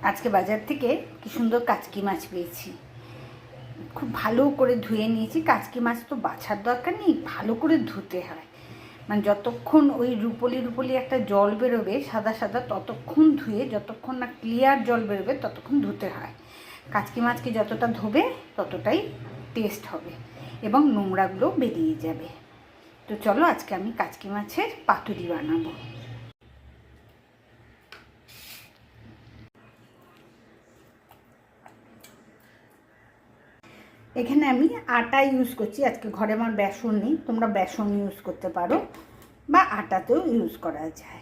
আজকে বাজার থেকে কি সুন্দর কাচকি মাছ পেয়েছি। খুব ভালো করে ধুয়ে নিয়েছি। কাচকি মাছ তো বাছার দরকার নেই, ভালো করে ধুতে হয়। মানে যতক্ষণ ওই রুপলি একটা জল বেরোবে সাদা সাদা, ততক্ষণ ধুয়ে, যতক্ষণ না ক্লিয়ার জল বেরোবে ততক্ষণ ধুতে হয়। কাচকি মাছকে যতটা ধোবে ততটাই টেস্ট হবে এবং নোংরাগুলো বেরিয়ে যাবে। তো চলো আজকে আমি কাচকি মাছের পাতুরি বানাবো। এখানে আমি আটা ইউজ করছি। আজকে ঘরে আমার বেসন নেই, তোমরা বেসন ইউজ করতে পারো বা আটাতেও ইউজ করা যায়।